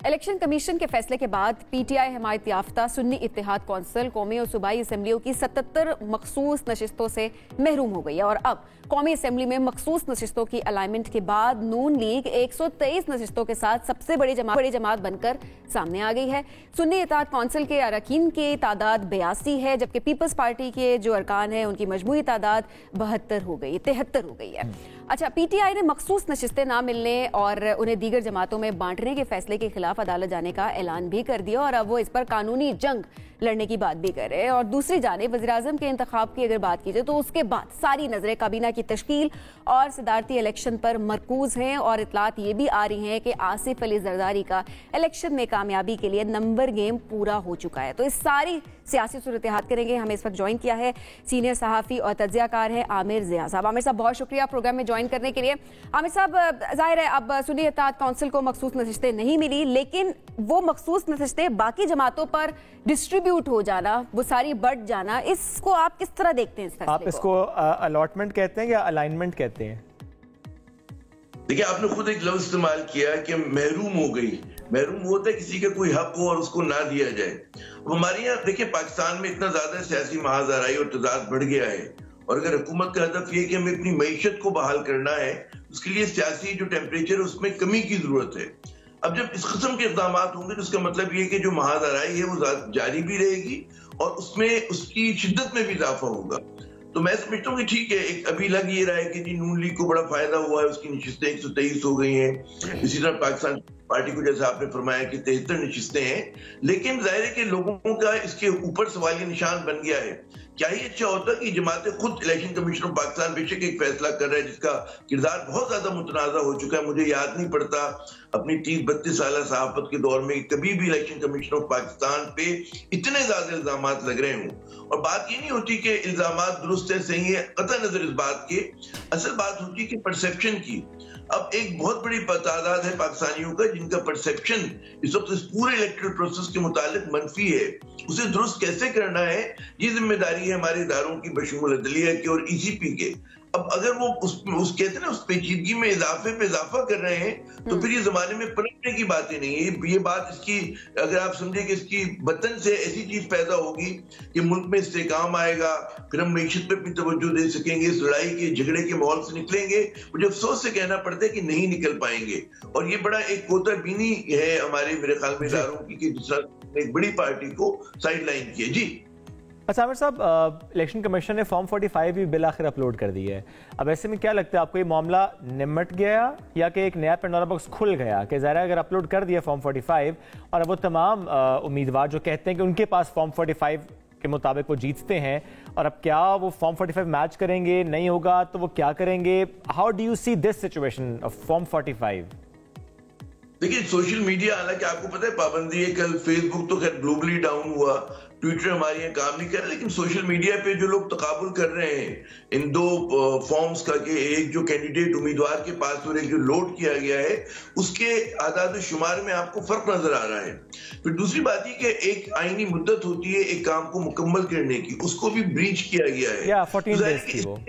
Election commission के फैसले के बाद पीटीआई हिमायत याफ्ता सुन्नी इत्तेहाद कौंसिल कौमी और सूबाई असम्बलियों की 77 मखसूस नशिस्तों से महरूम हो गई है और अब कौमी असम्बली में मखसूस नशिस्तों की अलाइनमेंट के बाद नून लीग 123 नशिस्तों के साथ सबसे बड़ी जमात बनकर सामने आ गई है। सुन्नी इत्तेहाद कौंसिल के अरकान की तादाद 82 है, जबकि पीपल्स पार्टी के जो अरकान है उनकी मजमूई तादाद 73 हो गई है। अच्छा, पीटीआई ने मखसूस नशिस्तें ना मिलने और उन्हें दीगर जमातों में बांटने के फैसले के खिलाफ अदालत जाने का ऐलान भी कर दिया और अब वो इस पर कानूनी जंग लड़ने की बात भी कर रहे हैं। और दूसरी जानिब वज़ीर-ए-आज़म के इंतखाब की अगर बात की जाए तो उसके बाद सारी नजरें काबीना की तश्कील और सदारती इलेक्शन पर मरकूज हैं और इतलात ये भी आ रही हैं कि आसिफ अली जरदारी का इलेक्शन में कामयाबी के लिए नंबर गेम पूरा हो चुका है। तो इस सारी सियासी सूरत हाल करेंगे। हमें इस वक्त ज्वाइन किया है सीनियर सहाफ़ी और तज्ज़ियाकार है आमिर ज़िया साहब। आमिर साहब, बहुत शुक्रिया प्रोग्राम में ज्वाइन करने के लिए। आमिर साहब, जाहिर है अब सुन्नी इत्तेहाद कौंसिल को मखसूस नशिस्तें नहीं मिली, लेकिन वो मखसूस नशिस्तें बाकी जमातों पर डिस्ट्रीब्यूट हो जाना, वो सारी बढ़ जाना, इसको आप किस तरह देखते हैं? इस फैसले आप इसको अलॉटमेंट कहते हैं या अलाइनमेंट कहते हैं? देखिए, आपने खुद एक लफ्ज इस्तेमाल किया कि महरूम हो गई। महरूम होता है किसी का कोई हक हो और उसको ना दिया जाए। अब हमारे यहाँ देखिए, पाकिस्तान में इतना ज्यादा सियासी महाजराई और तजाद बढ़ गया है और अगर हुकूमत का हदफ ये कि हमें अपनी मईशत को बहाल करना है, उसके लिए सियासी जो टेम्परेचर है उसमें कमी की जरूरत है। अब जब इस किस्म के इक़दाम होंगे तो उसका मतलब ये कि जो महाजराई है वो जारी भी रहेगी और उसमें उसकी शिद्दत में भी इजाफा होगा। तो मैं समझता हूँ कि ठीक है, एक अभी लग ये रहा है कि जी नून लीग को बड़ा फायदा हुआ है, उसकी नशिस्तें 123 हो गई हैं। इसी तरह पाकिस्तान पार्टी को जैसा आपने फरमाया कि 73 नशिस्तें हैं, लेकिन जाहिर है कि लोगों का इसके ऊपर सवालिया निशान बन गया है। क्या ही अच्छा होता कि जमातें खुद इलेक्शन कमीशन ऑफ पाकिस्तान बेशक एक फैसला कर रहा है जिसका किरदार बहुत ज्यादा मुतनाज़ा हो चुका है। मुझे याद नहीं पड़ता अपनी 30-32 साल सहाफत के दौर में कभी भी इलेक्शन कमीशन ऑफ पाकिस्तान पे इतने ज्यादा इल्जाम लग रहे हों। और बात ये नहीं होती कि इल्जाम दुरुस्त है, सही है, कतई नजर इस बात के, असल बात होती है कि परसेप्शन की। अब एक बहुत बड़ी तादाद है पाकिस्तानियों का जिनका परसेप्शन इस वक्त इस पूरे इलेक्टोरल प्रोसेस के मुतालिक मनफी है। उसे दुरुस्त कैसे करना है, ये जिम्मेदारी है हमारे इदारों की बशमूल अदलिया के और ईसीपी के। अब अगर वो उस कहते हैं ना उस पेचीदगी में इजाफे पे इजाफा कर रहे हैं तो फिर ये जमाने में पलटने की बातें नहीं है। ये बात इसकी अगर आप समझे कि इसकी वतन से ऐसी चीज पैदा होगी कि मुल्क में इस्तेहकाम आएगा, फिर हम मईशत पे भी तवज्जो दे सकेंगे, इस लड़ाई के झगड़े के माहौल से निकलेंगे। मुझे अफसोस से कहना पड़ता है कि नहीं निकल पाएंगे और ये बड़ा एक कोताबीनी है हमारे मेरे ख्याल में इदारों की कि जिस तरह एक बड़ी पार्टी को साइड लाइन किया। जी अच्छा आमिर साहब, इलेक्शन कमीशन ने फॉर्म 45 भी बिल आखिर अपलोड कर दी है। अब ऐसे में क्या लगता है आपको, ये मामला निमट गया या कि एक नया पेंडोरा बॉक्स खुल गया? कि ज़ाहिर है अगर अपलोड कर दिया फॉर्म 45 और अब वो तमाम उम्मीदवार जो कहते हैं कि उनके पास फॉर्म 45 के मुताबिक वो जीतते हैं, और अब क्या वो फॉर्म 45 मैच करेंगे? नहीं होगा तो वो क्या करेंगे? How do you see this situation of form 45? देखिए, सोशल मीडिया, हालांकि आपको पता है पाबंदी है, कल फेसबुक तो खैर ग्लोबली डाउन हुआ, ट्विटर हमारे यहाँ काम नहीं कर रहा, लेकिन सोशल मीडिया पे जो लोग तकाबुल कर रहे हैं इन दो फॉर्म्स का कि एक जो कैंडिडेट उम्मीदवार के पास और एक जो लोड किया गया है उसके आदाद शुमार में आपको फर्क नजर आ रहा है। फिर दूसरी बात ये कि एक आईनी मुद्दत होती है एक काम को मुकम्मल करने की, उसको भी ब्रीच किया गया है 14 डेज की वो।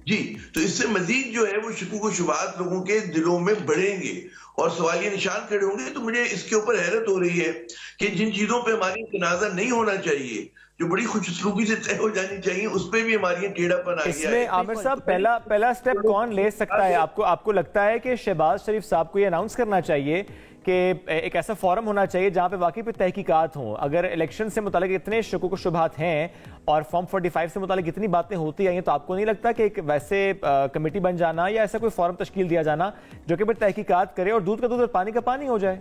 जी, तो इससे मजीद जो है वो शुकूक व शुबहात लोगों के दिलों में बढ़ेंगे और सवालिया निशान खड़े होंगे। तो मुझे इसके ऊपर हैरत हो रही है कि जिन चीजों पे हमारी तनाज़ा नहीं होना चाहिए, जो बड़ी खुशसलूकी से तय हो जानी चाहिए, उस पे भी हमारी टेढ़ापन आ गया है। इसमें आमिर साहब पहला स्टेप कौन ले सकता है? आपको लगता है कि शहबाज शरीफ साहब को ये अनाउंस करना चाहिए कि एक ऐसा फोरम होना चाहिए जहां पे वाकई पे तहकीकात हों? अगर इलेक्शन से मुतालिक इतने शुकूक शुबहात हैं और फॉर्म 45 से मुतालिक इतनी बातें होती आई हैं, तो आपको नहीं लगता कि एक वैसे कमेटी बन जाना या ऐसा कोई फोरम तश्कील दिया जाना जो कि फिर तहकीकात करे और दूध का दूध और पानी का पानी हो जाए?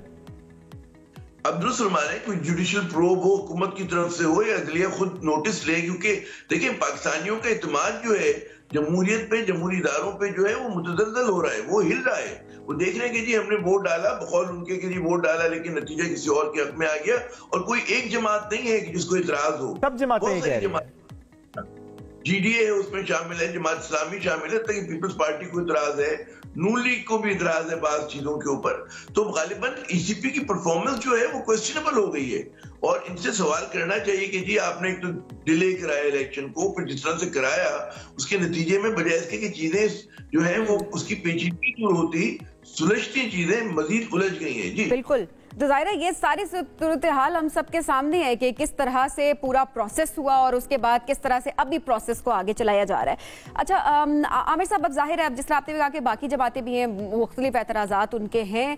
अब दुरुस्त फरमा कोई जुडिशियल प्रोब हो हुकूमत की तरफ से हो या अदलिया खुद नोटिस ले, क्योंकि देखिए पाकिस्तानियों का इत्मीनान जो है जमहूरियत पे, जमहूरी इदारों पे जो है वो मुतदलदल हो रहा है, वो हिल रहा है। वो देख रहे हैं कि जी हमने वोट डाला, बकौल उनके कि जी वोट डाला, लेकिन नतीजा किसी और के हक में आ गया और कोई एक जमात नहीं है कि जिसको इतराज हो। सब जमातें जीडीए है उसमें शामिल है, जमात इस्लामी शामिल है, तक पीपल्स पार्टी को इतराज है, नून लीग को भी इतराज है बात चीजों के ऊपर। तो गालिबन ईसीपी की परफॉर्मेंस जो है वो क्वेश्चनेबल हो गई है और इनसे सवाल करना चाहिए कि जी आपने एक तो डिले कराया इलेक्शन को, फिर जिस तरह से कराया उसके नतीजे में बजाय इसके कि चीजें जो है वो उसकी पेचीदगी दूर होती सुलझती चीजें मजीद उलझ गई हैं। जी बिल्कुल। तो ज़ाहिर है ये सारी सूरत हाल हम सबके सामने है कि किस तरह से पूरा प्रोसेस हुआ और उसके बाद किस तरह से अब भी प्रोसेस को आगे चलाया जा रहा है। अच्छा आमिर साहब, अब जाहिर है अब जिस तरह आपने भी कहा कि बाकी जमातें भी हैं, मुख्तलिफ एतराज़ात उनके हैं,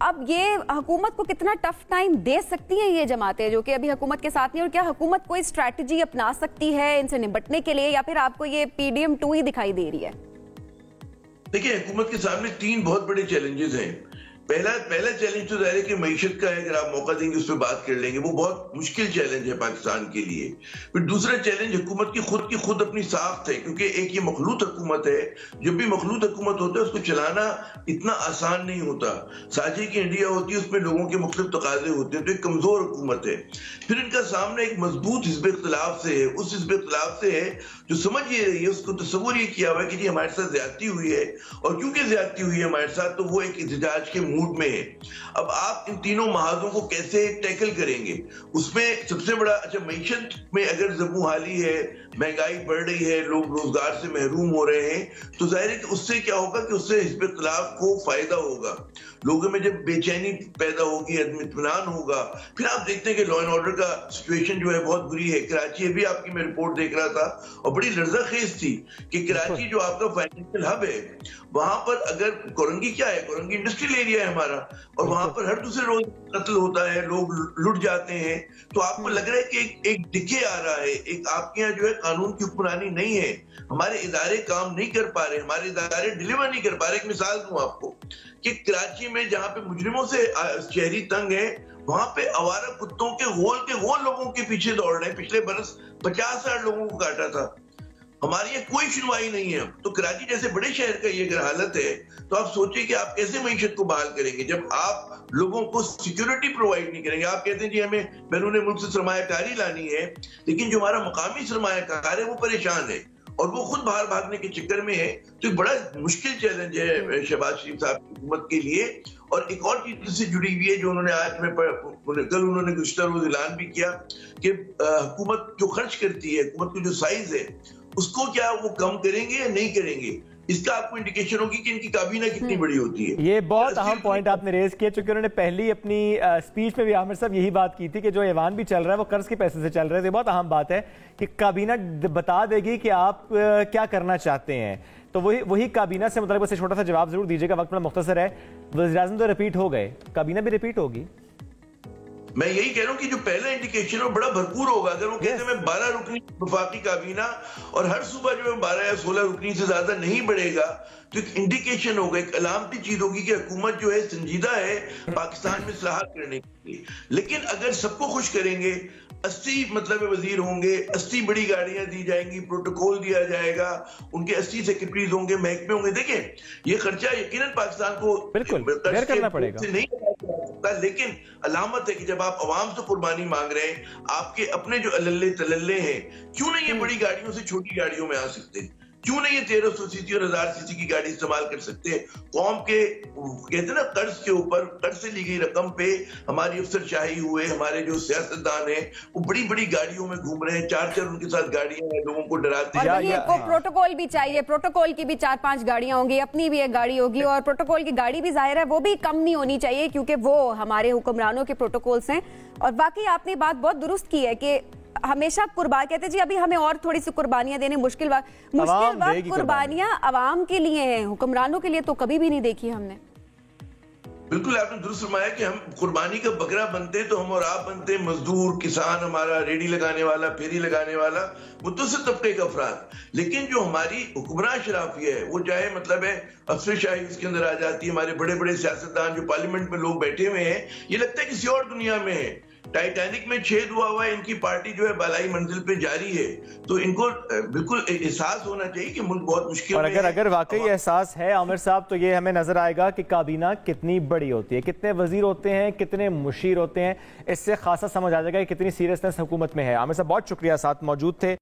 अब ये हुकूमत को कितना टफ टाइम दे सकती हैं ये जमातें जो कि अभी हुकूमत के साथ नहीं, और क्या हुकूमत कोई स्ट्रैटेजी अपना सकती है इनसे निपटने के लिए, या फिर आपको ये PDM 2 ही दिखाई दे रही है? देखिए, हुकूमत के सामने 3 बहुत बड़े चैलेंजेस हैं। पहला चैलेंज तो जाहिर है कि मईशत का है, अगर आप मौका देंगे उस पर बात कर लेंगे, वो बहुत मुश्किल चैलेंज है पाकिस्तान के लिए। फिर दूसरा चैलेंज हुकूमत की खुद अपनी साख्त है, क्योंकि एक ये मखलूत हुकूमत है। जब भी मखलूत हुकूमत होता है उसको चलाना इतना आसान नहीं होता। साझे की इंडिया होती है, उसमें लोगों के मुख्तलिफ तकाजे होते हैं, तो एक कमजोर हुकूमत है। फिर इनका सामना एक मजबूत हिज़्ब इख्तिलाफ से है, उस हिज़्ब इख्तिलाफ से है जो समझ ये रही है, उसको तस्वुर ये किया हुआ है कि जी हमारे साथ ज्यादती हुई है, और क्योंकि ज्यादती हुई है हमारे साथ तो वो एक एहतजाज के मूड में है। अब आप इन तीनों महाजों को कैसे टैकल करेंगे? उसमें सबसे बड़ा, अच्छा मईशत में अगर ज़बूहाली है, महंगाई बढ़ रही है, लोग रोजगार से महरूम हो रहे हैं, तो जाहिर है कि उससे क्या होगा कि उससे हिज़्ब इख्तिलाफ को फायदा होगा। लोगों में जब बेचैनी पैदा होगी, इत्मीनान होगा। फिर आप देखते हैं कि लॉ एंड ऑर्डर का सिचुएशन जो है बहुत बुरी है। कराची अभी आपकी मैं रिपोर्ट देख रहा था और बड़ी लर्ज़ाखेज़ थी कि कराची जो आपका फाइनेंशियल हब है, वहां पर अगर कोरंगी क्या है, कोरंगी इंडस्ट्रियल एरिया है हमारा, और वहां पर हर दूसरे रोज कत्ल होता है, लोग लुट जाते हैं। तो आपको लग रहा है कि एक डिके आ रहा है, एक आपके यहाँ जो है कानून की हुक्मरानी नहीं है, हमारे इदारे काम नहीं कर पा रहे, हमारे इदारे डिलीवर नहीं कर पा रहे। एक मिसाल दूं आपको कि कराची में जहां पे मुजरिमों से शहरी तंग है, वहां पे आवारा कुत्तों के गोल लोगों के पीछे दौड़ रहे हैं। पिछले बरस 50,000 लोगों को काटा था। हमारी ये कोई सुनवाई नहीं है। तो कराची जैसे बड़े शहर का ये अगर हालत है, तो आप सोचिए कि आप कैसे मईशत को बहाल करेंगे जब आप लोगों को सिक्योरिटी प्रोवाइड नहीं करेंगे। आप कहते हैं जी हमें बैरून मुल्क से सरमायाकारी लानी है, लेकिन जो हमारा मकामी सरमायाकार है वो परेशान है और वो खुद बाहर भागने के चक्कर में है। तो बड़ा मुश्किल चैलेंज है शहबाज शरीफ साहब की हुकूमत के लिए। और एक और चीज से जुड़ी हुई है जो उन्होंने आज में कल उन्होंने गुज़िश्ता रोज ऐलान भी किया कि हुकूमत जो खर्च करती है, हुकूमत की जो साइज है, उसको क्या वो कम करेंगे या नहीं करेंगे, इसका आपको इंडिकेशन होगी कि इनकी काबीना कितनी बड़ी होती है। ये बहुत अहम पॉइंट आपने रेज किया, चूंकि उन्होंने पहली अपनी स्पीच में भी आमिर साहब यही बात की थी कि जो ऐवान भी चल रहा है वो कर्ज के पैसे से चल रहा है। ये बहुत अहम बात है कि काबीना बता देगी कि आप क्या करना चाहते हैं, तो वही काबीना से मतलब छोटा सा जवाब जरूर दीजिएगा, वक्त में मुख्तसर है। वज़ीर-ए-आज़म तो रिपीट हो गए, काबीना भी रिपीट होगी। मैं यही कह रहा हूं कि जो पहला इंडिकेशन है बड़ा भरपूर होगा। अगर वो कहते हैं मैं 12 रुकनी वफाकी काबीना और हर सुबह जो है 12 या 16 रुकनी से ज्यादा नहीं बढ़ेगा, तो एक इंडिकेशन होगा, एक अलामती चीज होगी कि हुकूमत जो है संजीदा है पाकिस्तान में इस्लाहात करने के लिए। लेकिन अगर सबको खुश करेंगे, 80 मतलब वजीर होंगे, 80 बड़ी गाड़ियां दी जाएंगी, प्रोटोकॉल दिया जाएगा, उनके 80 सेक्रेटरीज होंगे, महकमे होंगे। देखिए ये खर्चा यकीनन पाकिस्तान को बिल्कुल बेयर करना पड़ेगा, नहीं सकता, लेकिन अलामत है कि जब आप अवाम से कुर्बानी मांग रहे हैं, आपके अपने जो अल्ले तलल्ले हैं, क्यों नहीं ये बड़ी गाड़ियों से छोटी गाड़ियों में आ सकते हैं? क्यों नहीं ये 1300 सीसी और 1000 सीसी की गाड़ी इस्तेमाल कर सकते हैं? कौम के कहते हैं ना कर्ज के ऊपर, कर्ज से ली गई रकम पे हमारी अफसरशाही हुए, हमारे जो सियासतदान हैं वो बड़ी बड़ी गाड़ियों में घूम रहे हैं, 4-4 उनके साथ गाड़ियां हैं, लोगों को डराते हैं। प्रोटोकॉल भी चाहिए, प्रोटोकॉल की भी 4-5 गाड़ियां होंगी, अपनी भी एक गाड़ी होगी, और प्रोटोकॉल की गाड़ी भी जाहिर है वो भी कम नहीं होनी चाहिए, क्योंकि वो हमारे हुक्मरानों के प्रोटोकॉल्स हैं। और बाकी आपने बात बहुत दुरुस्त की है कि हमेशा कुर्बान कहते जी अभी हमें और थोड़ी सी कुर्बानियां देने, मुश्किल वक्त कुर्बानियां अवाम के लिए हैं, हुक्मरानों के लिए तो कभी भी नहीं देखी हमने। बिल्कुल आपने दुरुस्त फरमाया कि हम कुर्बानी का बकरा बनते तो हम और आप बनते मजदूर, किसान, हमारा रेडी लगाने वाला, फेरी लगाने वाला, मुतवस्सित तबके का अफराद। लेकिन जो हमारी हुक्मरान शराफी है वो चाहे मतलब है अफसरशाही उसके अंदर आ जाती है, हमारे बड़े बड़े सियासतदान जो पार्लियामेंट में लोग बैठे हुए हैं, ये लगता है किसी और दुनिया में है। टाइटैनिक में छेद हुआ हुआ है, इनकी पार्टी जो है बालाई मंजिल पे जारी है। तो इनको बिल्कुल एहसास होना चाहिए कि मुल्क बहुत मुश्किल और अगर वाकई एहसास है आमिर साहब, तो ये हमें नजर आएगा कि काबीना कितनी बड़ी होती है, कितने वजीर होते हैं, कितने मुशीर होते हैं, इससे खासा समझ आ जाएगा कि कितनी सीरियसनेस हुकूमत में है। आमिर साहब बहुत शुक्रिया, साथ मौजूद थे।